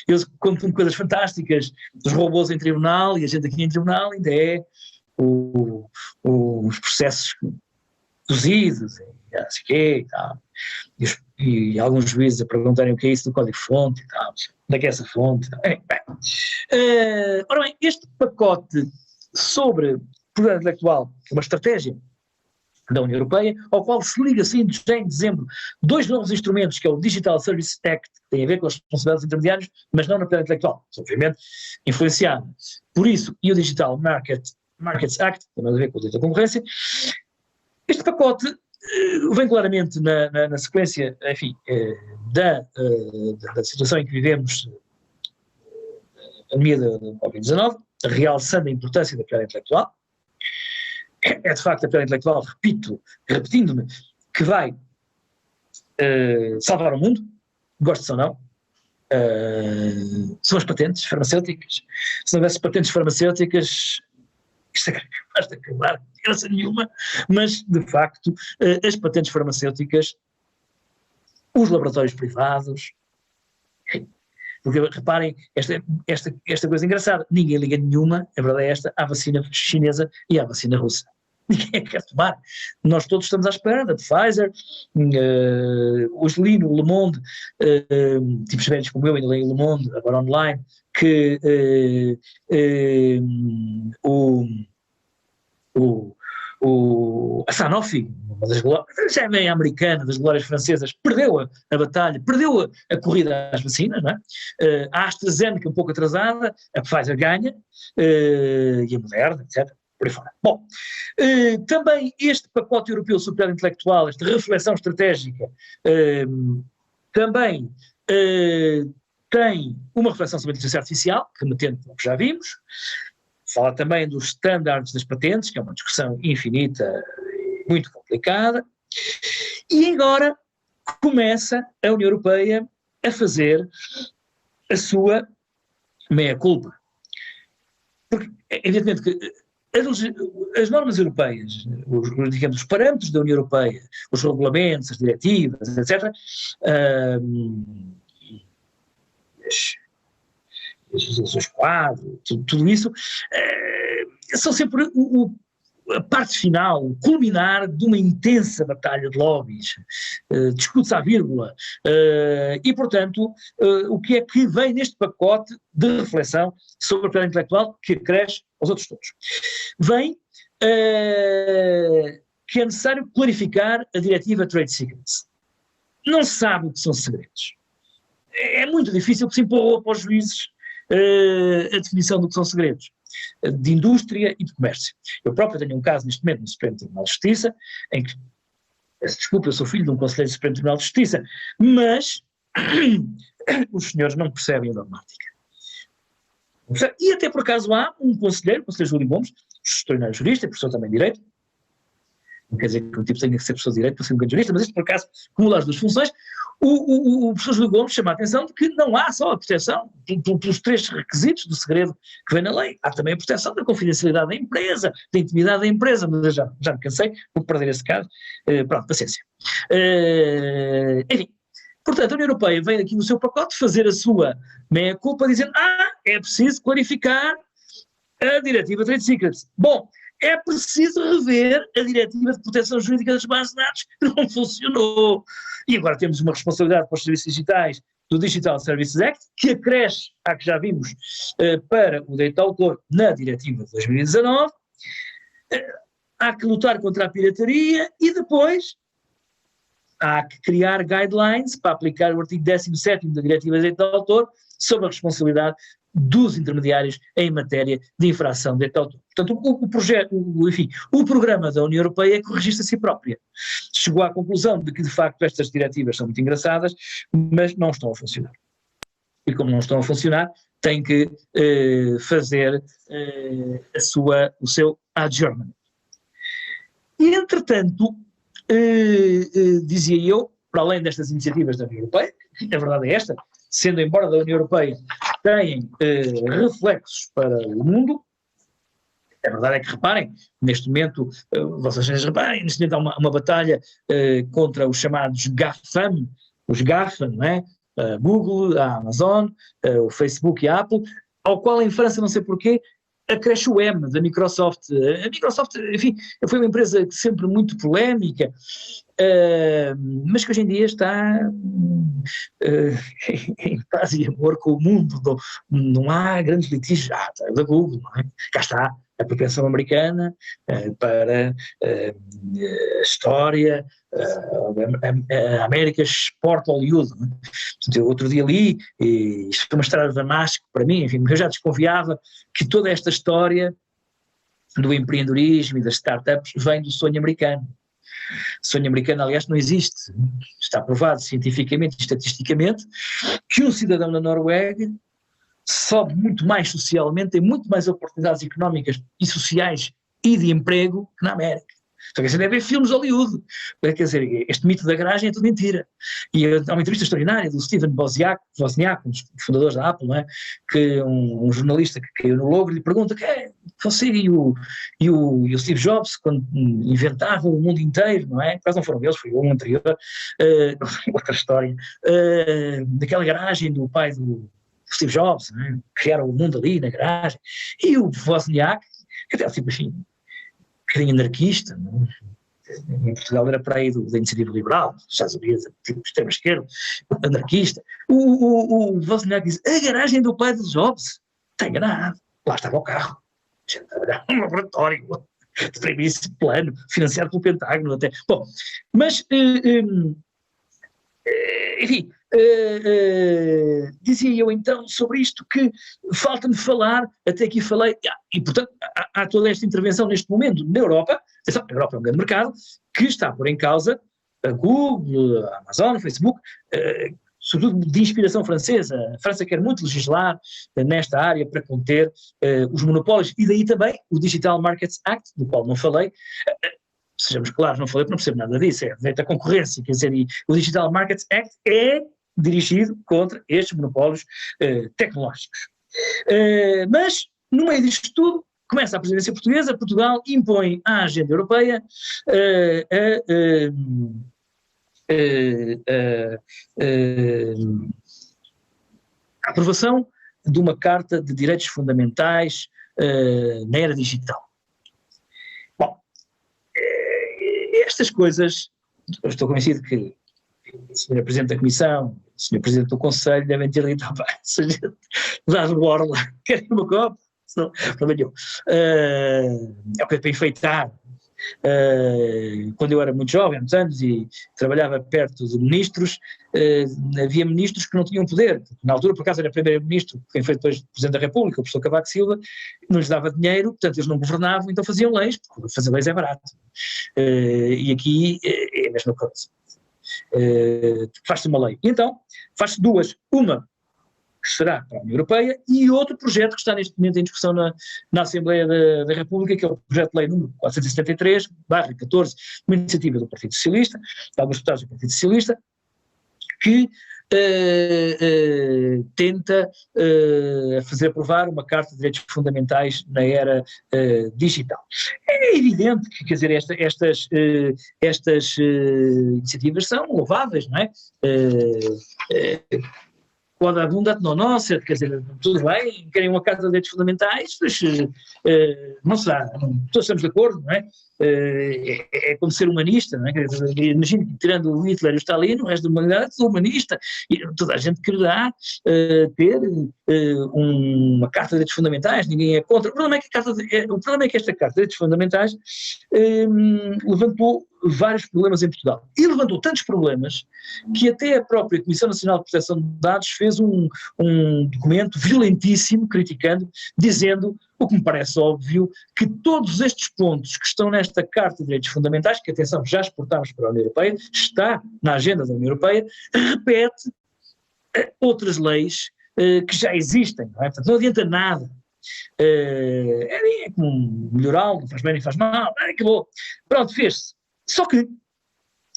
Eu conto coisas fantásticas dos robôs em tribunal, e a gente aqui em tribunal ainda é os processos cozidos, e assim que, e tal. E alguns juízes a perguntarem o que é isso do código-fonte e tal, onde é que é essa fonte. Ora bem, este pacote sobre propriedade intelectual é uma estratégia da União Europeia, ao qual se liga sim já em dezembro 2 novos instrumentos, que é o Digital Services Act, que tem a ver com as responsabilidades intermediárias, mas não na propriedade intelectual, obviamente influenciado por isso, e o Digital Markets Act, tem mais a ver com o direito da concorrência. Este pacote vem claramente na sequência, enfim, da situação em que vivemos, a pandemia da Covid-19, realçando a importância da propriedade intelectual. É de facto a propriedade intelectual, repetindo-me, que vai salvar o mundo, goste ou não. São as patentes farmacêuticas. Se não houvesse patentes farmacêuticas, isto é capaz de acabar, não tem graça nenhuma, mas de facto as patentes farmacêuticas, os laboratórios privados, porque reparem, esta coisa engraçada, ninguém liga nenhuma, a verdade é esta, à vacina chinesa e à vacina russa. Ninguém quer tomar. Nós todos estamos à espera da Pfizer, hoje li no Le Monde, tipos velhos como eu ainda leio Le Monde, agora online, que a Sanofi, uma das já é americana, das glórias francesas, perdeu a batalha, perdeu a corrida às vacinas, não é? A AstraZeneca um pouco atrasada, a Pfizer ganha, e a Moderna, etc. Por aí fora. Bom, também este pacote europeu sobre propriedade intelectual, esta reflexão estratégica, também tem uma reflexão sobre a inteligência artificial, remetendo ao que já vimos, fala também dos standards das patentes, que é uma discussão infinita e muito complicada, e agora começa a União Europeia a fazer a sua meia-culpa. evidentemente que as normas europeias, digamos, os parâmetros da União Europeia, os regulamentos, as diretivas, etc., as resoluções quadro, tudo isso, são sempre a parte final, o culminar de uma intensa batalha de lobbies, discute-se à vírgula, e portanto, o que é que vem neste pacote de reflexão sobre a propriedade intelectual que acresce aos outros todos? Vem que é necessário clarificar a diretiva Trade Secrets. Não se sabe o que são segredos. É muito difícil que se empurrou para os juízes a definição do que são segredos de indústria e de comércio. Eu próprio tenho um caso neste momento no Supremo Tribunal de Justiça, em que, desculpa, eu sou filho de um conselheiro do Supremo Tribunal de Justiça, mas os senhores não percebem a dogmática. E até por acaso há um conselheiro, o conselheiro Júlio Gomes, extraordinário jurista, professor também de Direito, não quer dizer que o tipo tenha que ser professor de Direito para ser um grande jurista, mas este por acaso acumula as duas funções. O professor Júlio Gomes chama a atenção de que não há só a proteção pelos 3 requisitos do segredo que vem na lei, há também a proteção da confidencialidade da empresa, da intimidade da empresa, mas eu já me cansei, vou perder esse caso, pronto, paciência. Enfim, portanto a União Europeia vem aqui no seu pacote fazer a sua meia-culpa dizendo, é preciso clarificar a diretiva Trade Secrets. Bom, é preciso rever a diretiva de proteção jurídica das bases de dados, que não funcionou. E agora temos uma responsabilidade para os serviços digitais do Digital Services Act, que acresce à que já vimos para o direito de autor na diretiva de 2019. Há que lutar contra a pirataria e depois há que criar guidelines para aplicar o artigo 17º da diretiva de direito de autor sobre a responsabilidade dos intermediários em matéria de infração de direito de autor. Portanto, o programa da União Europeia é que registra a si própria. Chegou à conclusão de que, de facto, estas diretivas são muito engraçadas, mas não estão a funcionar. E como não estão a funcionar, tem que fazer o seu adjournment. E, entretanto, dizia eu, para além destas iniciativas da União Europeia, a verdade é esta, sendo embora da União Europeia têm reflexos para o mundo, a verdade é que reparem, neste momento, vossas senhores reparem, neste momento há uma batalha contra os chamados GAFAM, os GAFAM, não é? A Google, a Amazon, o Facebook e a Apple, ao qual em França, não sei porquê, acresce o M da Microsoft. A Microsoft, enfim, foi uma empresa sempre muito polémica, mas que hoje em dia está em paz e amor com o mundo, não há grandes litígios, da Google, não é? Cá está a propensão americana para a história, a América exporta Hollywood. Não é? Portanto, eu outro dia li, e isto foi uma história de Damasco para mim, enfim, eu já desconfiava que toda esta história do empreendedorismo e das startups vem do sonho americano. O sonho americano, aliás, não existe. Está provado cientificamente e estatisticamente que um cidadão da Noruega sobe muito mais socialmente, tem muito mais oportunidades económicas e sociais e de emprego que na América. Então, quer dizer, deve haver filmes de Hollywood. Quer dizer, este mito da garagem é tudo mentira. E há uma entrevista extraordinária do Steven Wozniak, um dos fundadores da Apple, não é? Que um jornalista que caiu no logro lhe pergunta você e o Steve Jobs, quando inventavam o mundo inteiro, não é? Quase não foram eles, foi um anterior, outra história, daquela garagem do pai do Steve Jobs, não é? Criaram o mundo ali na garagem. E o Wozniak, que até tipo assim, um bocadinho anarquista, não? Em Portugal era para aí da iniciativa liberal, nos Estados Unidos, tipo extrema-esquerda, anarquista. O Wozniak diz, a garagem do pai de Jobs está enganado, lá estava o carro, um laboratório de primíssimo plano, financiado pelo Pentágono até. Bom, mas, enfim, dizia eu então sobre isto que falta-me falar, até aqui falei, e portanto há toda esta intervenção neste momento na Europa. Atenção, a Europa é um grande mercado que está a pôr em causa a Google, a Amazon, o Facebook, sobretudo de inspiração francesa. A França quer muito legislar nesta área para conter os monopólios, e daí também o Digital Markets Act, do qual não falei. Sejamos claros, não falei porque não percebo nada disso, é direito à concorrência, quer dizer, e o Digital Markets Act é dirigido contra estes monopólios tecnológicos. Mas, no meio disto tudo, começa a presidência portuguesa, Portugal impõe à agenda europeia a aprovação de uma Carta de Direitos Fundamentais na era digital. Bom, estas coisas, eu estou convencido que o Sr. Presidente da Comissão, o Sr. Presidente do Conselho devem ter dito, se a gente dá de borla, querem uma copa? Não, problema nenhum. É o que é para enfeitar. Quando eu era muito jovem, há muitos anos, e trabalhava perto de ministros, havia ministros que não tinham poder. Na altura, por acaso, era primeiro-ministro, quem foi depois Presidente da República, o professor Cavaco Silva, não lhes dava dinheiro, portanto eles não governavam, então faziam leis, porque fazer leis é barato. E aqui é a mesma coisa. Faz-se uma lei. E então, faz-se duas. Uma que será para a União Europeia, e outro projeto que está neste momento em discussão na Assembleia da República, que é o projeto de lei número 473/14, uma iniciativa do Partido Socialista, de alguns deputados do Partido Socialista, que tenta fazer aprovar uma Carta de Direitos Fundamentais na era digital. É evidente que, quer dizer, estas iniciativas são louváveis, não é? Quando abunda non nocet, quer dizer, tudo bem, querem uma Carta de Direitos Fundamentais, mas não será, todos estamos de acordo, não é? É como ser humanista, não é? Imagino que, tirando o Hitler e o Stalin, o resto da humanidade é humanista, e toda a gente quererá ter uma Carta de Direitos Fundamentais, ninguém é contra. O problema é que esta Carta de Direitos Fundamentais levantou vários problemas em Portugal. E levantou tantos problemas que até a própria Comissão Nacional de Proteção de Dados fez um documento violentíssimo, criticando, dizendo, o que me parece óbvio, que todos estes pontos que estão nesta Carta de Direitos Fundamentais, que, atenção, já exportámos para a União Europeia, está na agenda da União Europeia, repete outras leis que já existem, não é? Portanto, não adianta nada. É como melhorar, não faz bem nem faz mal, acabou. Pronto, fez-se. Só que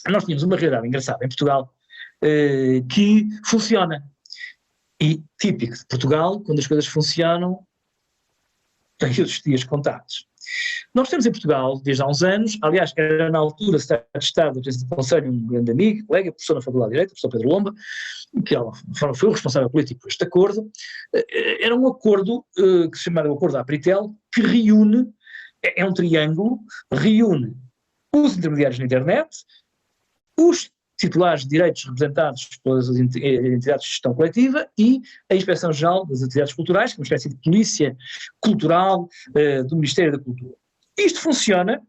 nós tínhamos uma realidade engraçada em Portugal que funciona. E típico de Portugal, quando as coisas funcionam, tem os dias contados. Nós temos em Portugal, desde há uns anos, aliás, era na altura Secretário de Estado do Conselho, um grande amigo, colega, professor na Faculdade de Direito, o professor Pedro Lomba, que foi o responsável político por este acordo. Era um acordo que se chamava o Acordo da Apritel, que reúne, é um triângulo, reúne os intermediários na internet, os titulares de direitos representados pelas entidades de gestão coletiva e a Inspeção-Geral das Atividades Culturais, que é uma espécie de polícia cultural do Ministério da Cultura. Isto funciona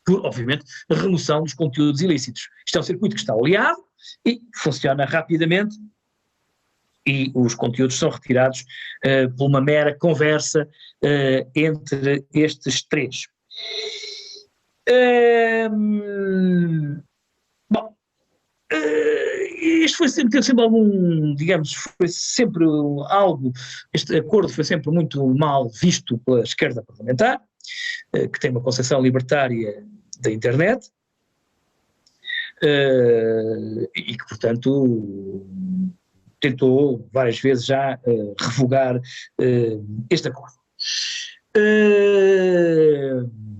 por, obviamente, a remoção dos conteúdos ilícitos. Isto é um circuito que está oleado e funciona rapidamente e os conteúdos são retirados por uma mera conversa entre estes três. Bom, isto teve sempre algum, digamos, foi sempre algo, este acordo foi sempre muito mal visto pela esquerda parlamentar, que tem uma concepção libertária da internet, e que, portanto, tentou várias vezes já revogar este acordo.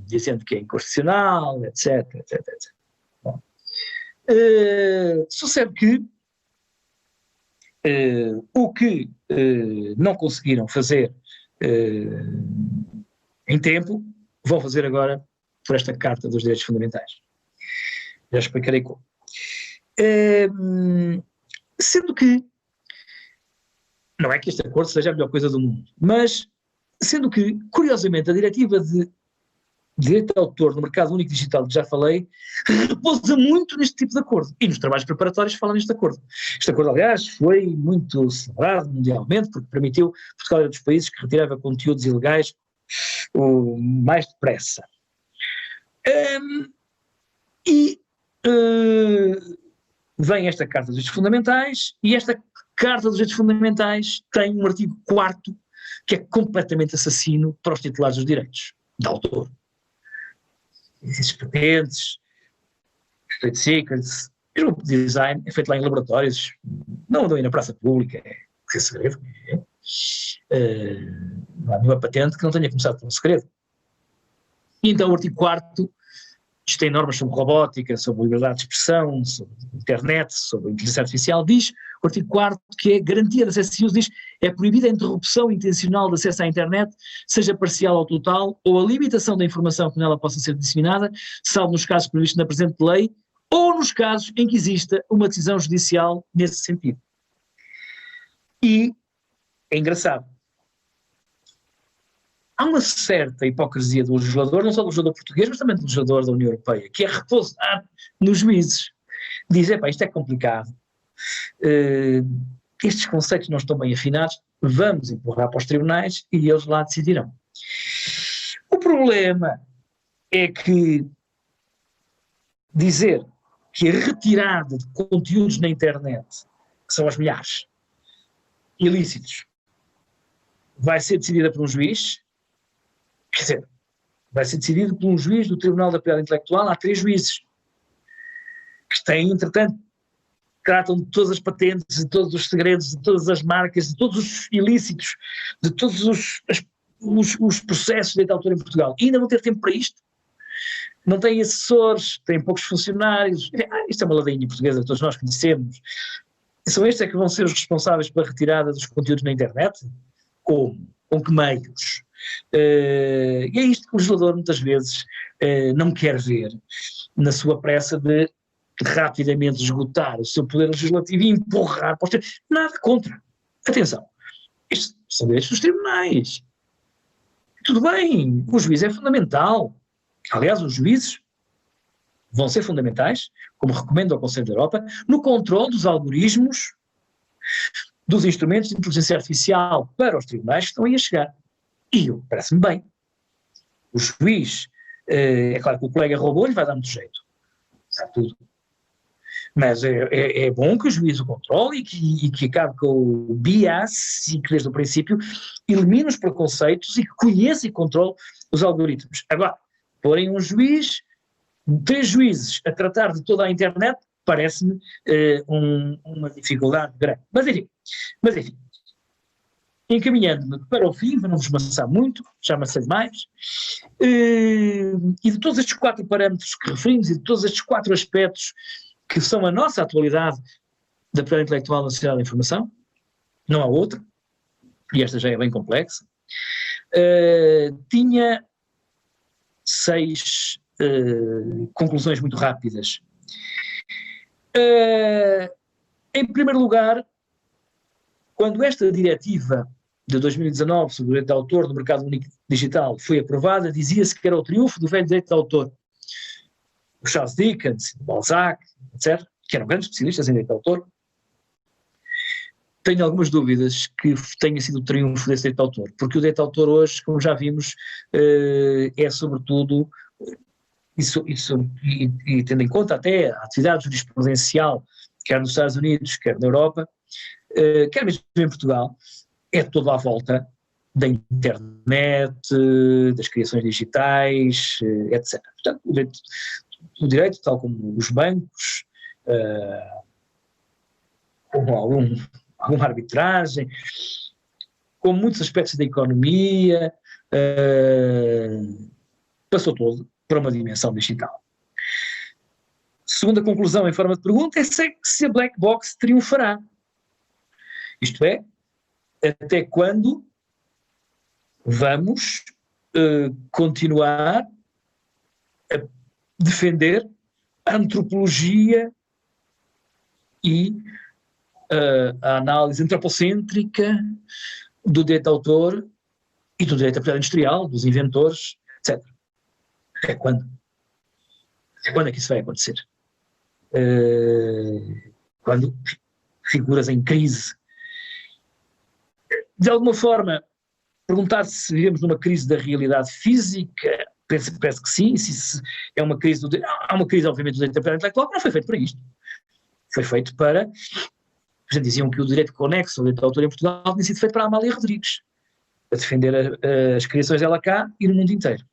Dizendo que é inconstitucional, etc. Bom, sucede que o que não conseguiram fazer em tempo, vão fazer agora por esta Carta dos Direitos Fundamentais. Já explicarei como. Sendo que, não é que este acordo seja a melhor coisa do mundo, mas sendo que, curiosamente, a diretiva de direito de autor no mercado único digital, que já falei, repousa muito neste tipo de acordo. E nos trabalhos preparatórios falam neste acordo. Este acordo, aliás, foi muito celebrado mundialmente, porque permitiu, Portugal era dos países que retirava conteúdos ilegais mais depressa. Vem esta Carta dos Direitos Fundamentais, e esta Carta dos Direitos Fundamentais tem um artigo 4º que é completamente assassino para os titulares dos direitos de autor. Esses patentes, trade secrets, mesmo o design é feito lá em laboratórios, não andam aí na praça pública, é segredo. Não há nenhuma patente que não tenha começado por um segredo. E então o artigo 4º, isto tem normas sobre robótica, sobre liberdade de expressão, sobre internet, sobre inteligência artificial, diz, o artigo 4º, que é garantia de acesso e uso, diz, é proibida a interrupção intencional de acesso à internet, seja parcial ou total, ou a limitação da informação que nela possa ser disseminada, salvo nos casos previstos na presente lei, ou nos casos em que exista uma decisão judicial nesse sentido. E é engraçado. Há uma certa hipocrisia do legislador, não só do legislador português, mas também do legislador da União Europeia, que é repousar nos juízes. Diz, isto é complicado, estes conceitos não estão bem afinados, vamos empurrar para os tribunais e eles lá decidirão. O problema é que dizer que a retirada de conteúdos na internet, que são as milhares, ilícitos, vai ser decidida por um juiz, quer dizer, vai ser decidido por um juiz do Tribunal da Propriedade Intelectual. Há 3 juízes que têm, entretanto, tratam de todas as patentes, de todos os segredos, de todas as marcas, de todos os ilícitos, de todos os processos de direito de autor em Portugal. E ainda vão ter tempo para isto. Não têm assessores, têm poucos funcionários. Isto é uma ladainha portuguesa que todos nós conhecemos. E são estes que vão ser os responsáveis pela retirada dos conteúdos na internet? Como? Com que meios? E é isto que o legislador muitas vezes não quer ver, na sua pressa de rapidamente esgotar o seu poder legislativo e empurrar para os tribunais. Nada contra. Atenção, isto são direitos dos tribunais. Tudo bem, o juiz é fundamental. Aliás, os juízes vão ser fundamentais, como recomenda o Conselho da Europa, no controle dos algoritmos, dos instrumentos de inteligência artificial para os tribunais que estão aí a chegar. E parece-me bem. O juiz, é claro que o colega robô-lhe vai dar muito jeito. Sabe tudo. Mas é bom que o juiz o controle e que acabe com o bias e que desde o princípio elimine os preconceitos e que conheça e controle os algoritmos. Agora, porém um juiz, 3 juízes a tratar de toda a internet, parece-me uma dificuldade grande. Mas enfim, encaminhando-me para o fim, para não vos maçar muito, já amassei demais, e de todos estes 4 parâmetros que referimos e de todos estes 4 aspectos que são a nossa atualidade da propriedade intelectual na sociedade da informação, não há outra, e esta já é bem complexa, tinha 6 conclusões muito rápidas. Em primeiro lugar, quando esta diretiva de 2019 sobre o direito de autor no mercado único digital foi aprovada, dizia-se que era o triunfo do velho direito de autor. O Charles Dickens, o Balzac, etc., que eram grandes especialistas em direito de autor. Tenho algumas dúvidas que tenha sido o triunfo desse direito de autor, porque o direito de autor hoje, como já vimos, é sobretudo, e tendo em conta até a atividade jurisprudencial, quer nos Estados Unidos, quer na Europa, quer mesmo em Portugal, é toda à volta da internet, das criações digitais, etc. Portanto, o direito, tal como os bancos, como alguma arbitragem, como muitos aspectos da economia, passou todo para uma dimensão digital. Segunda conclusão em forma de pergunta é se a black box triunfará. Isto é, até quando vamos continuar a defender a antropologia e a análise antropocêntrica do direito de autor e do direito da propriedade industrial, dos inventores, etc. Até quando? Até quando é que isso vai acontecer? Quando figuras em crise. De alguma forma, perguntar se vivemos numa crise da realidade física, parece que sim, se é uma crise há uma crise obviamente do direito da propriedade intelectual, que não foi feito para isto. Foi feito para, diziam que o direito conexo ao direito de autor em Portugal tinha sido feito para a Amália Rodrigues, a defender as criações dela cá e no mundo inteiro.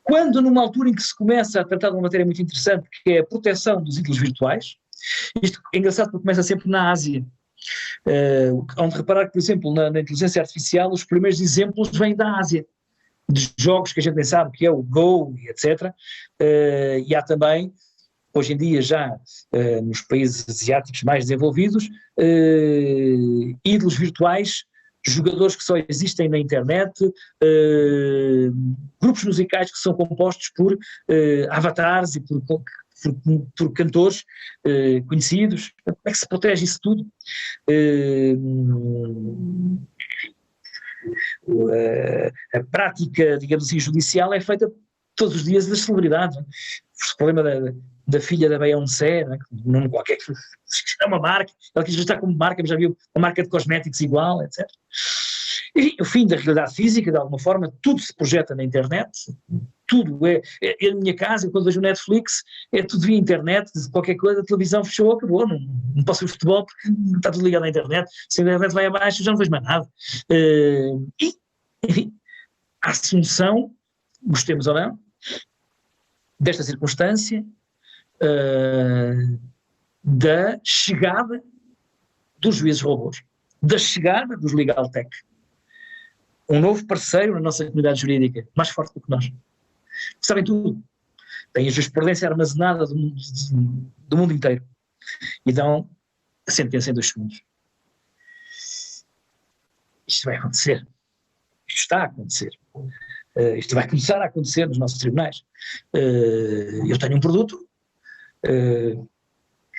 Quando, numa altura em que se começa a tratar de uma matéria muito interessante, que é a proteção dos ídolos virtuais, isto é engraçado porque começa sempre na Ásia. Onde reparar que, por exemplo, na inteligência artificial, os primeiros exemplos vêm da Ásia, de jogos que a gente nem sabe, que é o Go, etc. E há também, hoje em dia já nos países asiáticos mais desenvolvidos, ídolos virtuais, jogadores que só existem na internet, grupos musicais que são compostos por avatares e por cantores conhecidos. Como é que se protege isso tudo? A prática, digamos assim, judicial é feita todos os dias das celebridades. O problema da filha da Beyoncé, não é? Um nome qualquer, é uma marca, ela quis estar como marca, mas já viu uma marca de cosméticos igual, etc. E o fim da realidade física, de alguma forma, tudo se projeta na internet, tudo é na minha casa, quando vejo o Netflix, é tudo via internet, qualquer coisa, a televisão fechou, acabou, não posso ver futebol porque está tudo ligado à internet, se a internet vai abaixo já não vejo mais nada. E, enfim, a assunção, gostemos ou não, desta circunstância, da chegada dos juízes robôs, da chegada dos legal tech, um novo parceiro na nossa comunidade jurídica, mais forte do que nós. Sabem tudo. Têm a jurisprudência armazenada do mundo inteiro. E dão a sentença em 2 segundos. Isto vai acontecer. Isto está a acontecer. Isto vai começar a acontecer nos nossos tribunais. Eu tenho um produto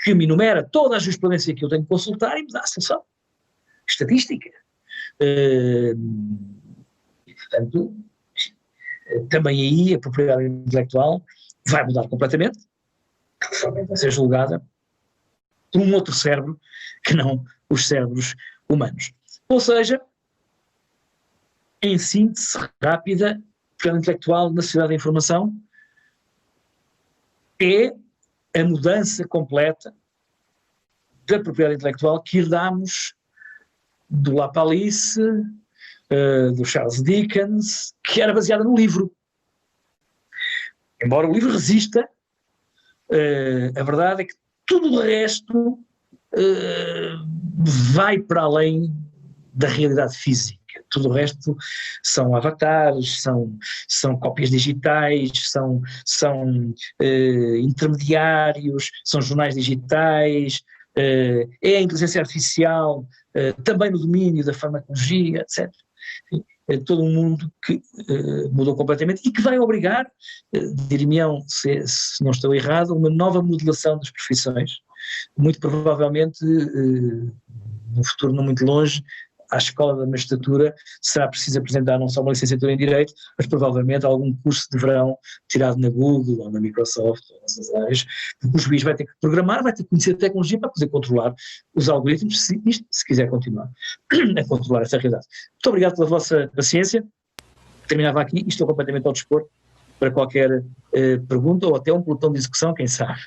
que me enumera toda a jurisprudência que eu tenho que consultar e me dá a solução. Estatística. E, portanto, também aí a propriedade intelectual vai mudar completamente, provavelmente vai ser julgada por um outro cérebro que não os cérebros humanos. Ou seja, em síntese rápida, a propriedade intelectual na sociedade da informação é a mudança completa da propriedade intelectual que herdamos do Lapalisse, do Charles Dickens, que era baseada no livro. Embora o livro resista, a verdade é que tudo o resto vai para além da realidade física. Tudo o resto são avatares, são cópias digitais, são intermediários, são jornais digitais, é a inteligência artificial, também no domínio da farmacologia, etc. Enfim, é todo um mundo que mudou completamente e que vai obrigar, dir-me-ão, se não estou errado, uma nova modelação das profissões. Muito provavelmente, num futuro não muito longe, à escola da magistratura será preciso apresentar não só uma licenciatura em Direito, mas provavelmente algum curso de verão tirado na Google ou na Microsoft ou nessas áreas, porque o juiz vai ter que programar, vai ter que conhecer a tecnologia para poder controlar os algoritmos, se quiser continuar a controlar essa realidade. Muito obrigado pela vossa paciência, terminava aqui e estou completamente ao dispor para qualquer pergunta ou até um pelotão de discussão, quem sabe.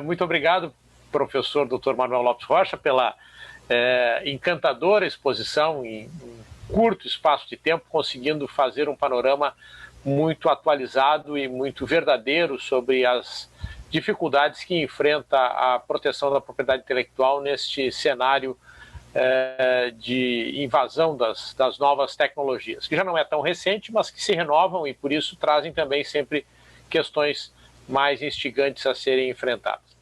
Muito obrigado, professor Dr. Manuel Lopes Rocha, pela encantadora exposição em curto espaço de tempo, conseguindo fazer um panorama muito atualizado e muito verdadeiro sobre as dificuldades que enfrenta a proteção da propriedade intelectual neste cenário de invasão das novas tecnologias, que já não é tão recente, mas que se renovam e por isso trazem também sempre questões mais instigantes a serem enfrentadas.